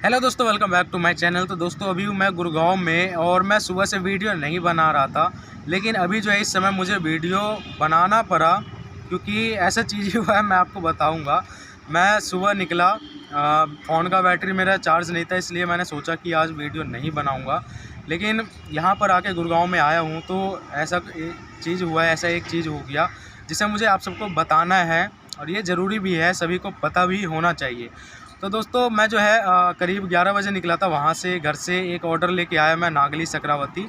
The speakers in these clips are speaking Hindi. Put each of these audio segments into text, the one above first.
हेलो दोस्तों, welcome back to my channel. तो दोस्तों अभी मैं गुड़गांव में और मैं सुबह से वीडियो नहीं बना रहा था, लेकिन अभी जो है इस समय मुझे वीडियो बनाना पड़ा क्योंकि ऐसा चीज़ हुआ है, मैं आपको बताऊंगा। मैं सुबह निकला, फ़ोन का बैटरी मेरा चार्ज नहीं था, इसलिए मैंने सोचा कि आज वीडियो नहीं बनाऊंगा। लेकिन यहाँ पर आके गुड़गांव में आया हूँ तो ऐसा एक चीज़ हुआ है, ऐसा एक चीज़ हो गया जिसे मुझे आप सबको बताना है और ये ज़रूरी भी है, सभी को पता भी होना चाहिए। तो दोस्तों मैं जो है करीब 11 बजे निकला था वहाँ से, घर से एक ऑर्डर लेके आया मैं नागली सक्रावती।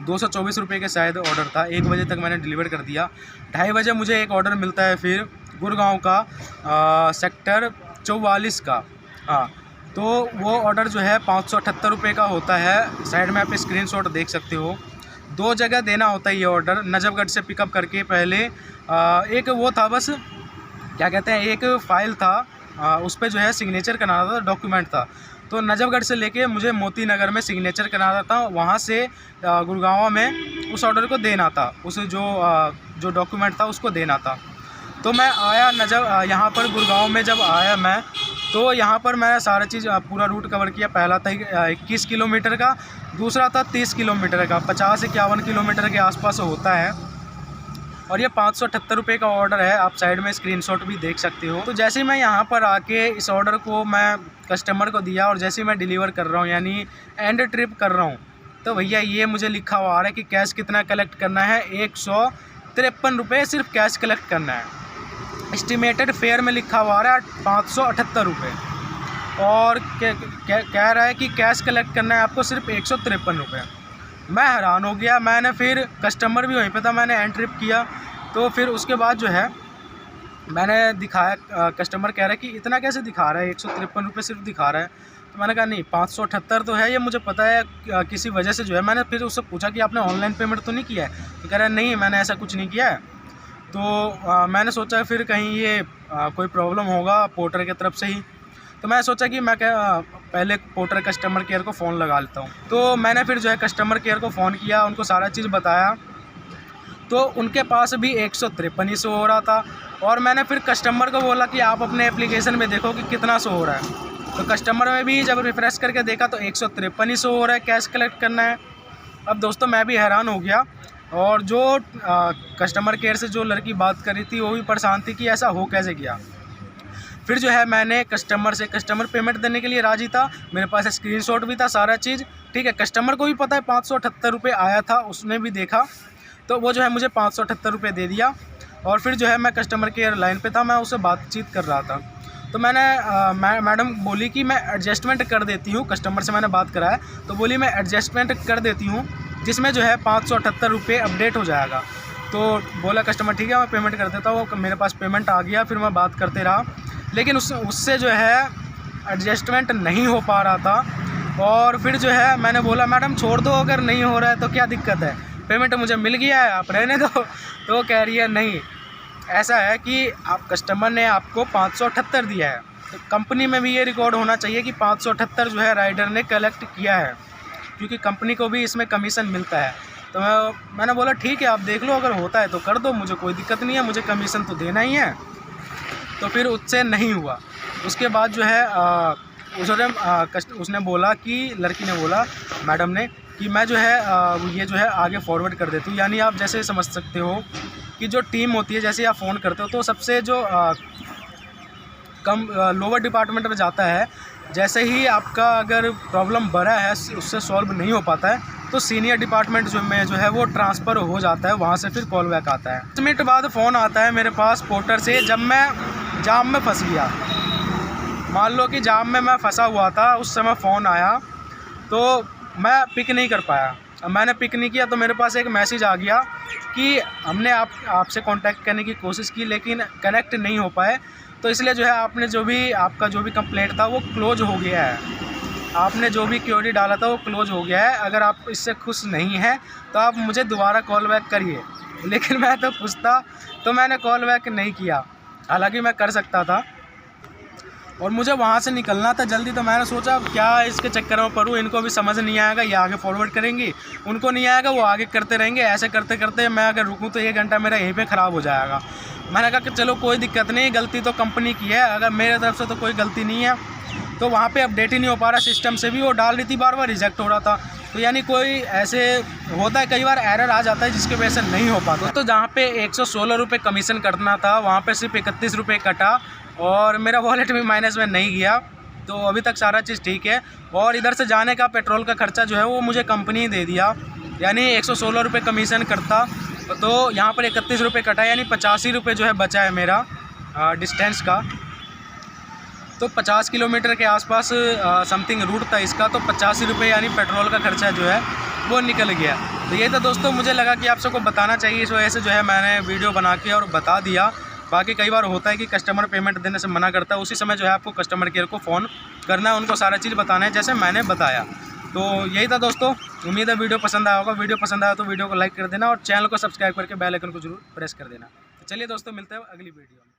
224 रुपये का शायद ऑर्डर था, 1 बजे तक मैंने डिलीवर कर दिया। 2:30 बजे मुझे एक ऑर्डर मिलता है फिर गुड़गांव का, सेक्टर 44 का। हाँ, तो वो ऑर्डर जो है 578 रुपये का होता है। साइड में आप स्क्रीनशॉट देख सकते हो। 2 जगह देना होता है ये ऑर्डर, नजफगढ़ से पिकअप करके पहले एक वो था, बस क्या कहते हैं, एक फ़ाइल था, उस पे जो है सिग्नेचर कराना था, डॉक्यूमेंट था। तो नजफगढ़ से लेके मुझे मोती नगर में सिग्नेचर कराना था, वहाँ से गुड़गांव में उस ऑर्डर को देना था, उस जो डॉक्यूमेंट था उसको देना था। तो मैं आया यहाँ पर गुड़गांव में जब आया मैं, तो यहाँ पर मैंने सारा चीज़ पूरा रूट कवर किया। पहला था 21 किलोमीटर का, दूसरा था 30 किलोमीटर का, 50-51 किलोमीटर के आसपास होता है। और ये 578 रुपये का ऑर्डर है, आप साइड में स्क्रीनशॉट भी देख सकते हो। तो जैसे ही मैं यहाँ पर आके इस ऑर्डर को मैं कस्टमर को दिया और जैसे ही मैं डिलीवर कर रहा हूँ, यानी एंड ट्रिप कर रहा हूँ, तो भैया ये मुझे लिखा हुआ आ रहा है कि कैश कितना कलेक्ट करना है। 153 रुपये सिर्फ कैश कलेक्ट करना है। एस्टिमेटेड फेयर में लिखा हुआ आ रहा है 578 रुपये, और कह रहा है कि कैश कलेक्ट करना है आपको सिर्फ 153 रुपये। मैं हैरान हो गया। मैंने फिर, कस्टमर भी वहीं पे था, मैंने एंड ट्रिप किया। तो फिर उसके बाद जो है मैंने दिखाया, कस्टमर कह रहा है कि इतना कैसे दिखा रहा है, 153 रुपये सिर्फ दिखा रहा है। तो मैंने कहा नहीं, 578 तो है, ये मुझे पता है, किसी वजह से जो है। मैंने फिर उससे पूछा कि आपने ऑनलाइन पेमेंट तो नहीं किया है? तो कह रहा है नहीं, मैंने ऐसा कुछ नहीं किया है। तो मैंने सोचा फिर कहीं ये कोई प्रॉब्लम होगा पोर्टर की तरफ से ही। तो मैं सोचा कि मैं पहले पोर्टर कस्टमर केयर को फ़ोन लगा लेता हूँ। तो मैंने फिर जो है कस्टमर केयर को फ़ोन किया, उनको सारा चीज़ बताया। तो उनके पास भी 153 ही शो हो रहा था। और मैंने फिर कस्टमर को बोला कि आप अपने एप्लीकेशन में देखो कि कितना शो हो रहा है। तो कस्टमर में भी जब रिफ़्रेश करके देखा तो 153 ही शो हो रहा है, कैश कलेक्ट करना है। अब दोस्तों मैं भी हैरान हो गया, और जो कस्टमर केयर से जो लड़की बात कर रही थी वो भी परेशान थी कि ऐसा हो कैसे गया। फिर जो है मैंने कस्टमर पेमेंट देने के लिए राज़ी था, मेरे पास स्क्रीनशॉट भी था, सारा चीज़ ठीक है। कस्टमर को भी पता है 578 रुपये आया था, उसने भी देखा। तो वो जो है मुझे 578 रुपये दे दिया। और फिर जो है मैं कस्टमर केयर लाइन पे था, मैं उससे बातचीत कर रहा था। तो मैंने मैडम बोली कि मैं एडजस्टमेंट कर देती हूँ, कस्टमर से मैंने बात कराया तो बोली मैं एडजस्टमेंट कर देती हूँ, जिसमें जो है 578 रुपये अपडेट हो जाएगा। तो बोला कस्टमर ठीक है, मैं पेमेंट कर देता हूँ। मेरे पास पेमेंट आ गया, फिर मैं बात करते रहा, लेकिन उससे जो है एडजस्टमेंट नहीं हो पा रहा था। और फिर जो है मैंने बोला मैडम छोड़ दो, अगर नहीं हो रहा है तो क्या दिक्कत है, पेमेंट मुझे मिल गया है, आप रहने दो। तो वो कह रही है नहीं, ऐसा है कि आप कस्टमर ने आपको 578 दिया है, तो कंपनी में भी ये रिकॉर्ड होना चाहिए कि 578 जो है राइडर ने कलेक्ट किया है, क्योंकि कंपनी को भी इसमें कमीशन मिलता है। तो मैंने बोला ठीक है, आप देख लो, अगर होता है तो कर दो, मुझे कोई दिक्कत नहीं है, मुझे कमीशन तो देना ही है। तो फिर उससे नहीं हुआ। उसके बाद जो है उसने बोला कि, लड़की ने बोला मैडम ने, कि मैं जो है ये जो है आगे फॉरवर्ड कर देती हूँ। यानी आप जैसे समझ सकते हो कि जो टीम होती है, जैसे आप फ़ोन करते हो तो सबसे जो कम लोअर डिपार्टमेंट में जाता है, जैसे ही आपका अगर प्रॉब्लम बड़ा है, उससे सॉल्व नहीं हो पाता है, तो सीनियर डिपार्टमेंट जो है वो ट्रांसफ़र हो जाता है, वहाँ से फिर कॉल बैक आता है। 10 मिनट बाद फ़ोन आता है मेरे पास पोर्टर से, जब मैं जाम में फंस गया। मान लो कि जाम में मैं फंसा हुआ था, उस समय फ़ोन आया तो मैं पिक नहीं कर पाया। मैंने पिक नहीं किया तो मेरे पास एक मैसेज आ गया कि हमने आपसे कांटेक्ट करने की कोशिश की, लेकिन कनेक्ट नहीं हो पाए, तो इसलिए जो है आपका जो भी कंप्लेंट था वो क्लोज हो गया है। आपने जो भी क्वेरी डाला था वो क्लोज हो गया है। अगर आप इससे खुश नहीं हैं तो आप मुझे दोबारा कॉल बैक करिए। लेकिन मैं तो खुश था, तो मैंने कॉल बैक नहीं किया, हालांकि मैं कर सकता था। और मुझे वहाँ से निकलना था जल्दी, तो मैंने सोचा क्या इसके चक्कर में पड़ूँ, इनको भी समझ नहीं आएगा, ये आगे फॉरवर्ड करेंगी, उनको नहीं आएगा वो आगे करते रहेंगे, ऐसे करते करते मैं अगर रुकूँ तो 1 घंटा मेरा यहीं पे ख़राब हो जाएगा। मैंने कहा कि चलो कोई दिक्कत नहीं, गलती तो कंपनी की है, अगर मेरे तरफ से तो कोई गलती नहीं है। तो वहाँ पे अपडेट ही नहीं हो पा रहा सिस्टम से भी, वो डाल रही थी बार बार रिजेक्ट हो रहा था। तो यानी कोई ऐसे होता है, कई बार एरर आ जाता है जिसकी वजह से नहीं हो पाता। तो जहाँ पे 116 रुपये कमीशन कटना था वहाँ पे सिर्फ 31 रुपये कटा और मेरा वॉलेट भी माइनस में नहीं गया। तो अभी तक सारा चीज़ ठीक है। और इधर से जाने का पेट्रोल का खर्चा जो है वो मुझे कंपनी दे दिया, यानी 116 रुपये कमीशन कटता तो यहाँ पर 31 रुपये कटा, यानी 85 रुपये जो है बचा है मेरा डिस्टेंस का। तो 50 किलोमीटर के आसपास समथिंग रूट था इसका, तो 85 रुपये यानी पेट्रोल का खर्चा जो है वो निकल गया। तो ये तो दोस्तों मुझे लगा कि आप सबको बताना चाहिए, इस वजह से जो है मैंने वीडियो बना के और बता दिया। बाकी कई बार होता है कि कस्टमर पेमेंट देने से मना करता है, उसी समय जो है आपको कस्टमर केयर को फ़ोन करना है, उनको सारा चीज़ बताना है जैसे मैंने बताया। तो यही था दोस्तों, उम्मीद है वीडियो पसंद आया होगा। वीडियो पसंद आया तो वीडियो को लाइक कर देना और चैनल को सब्सक्राइब करके बेल आइकन को जरूर प्रेस कर देना। तो चलिए दोस्तों, मिलते हैं अगली वीडियो में।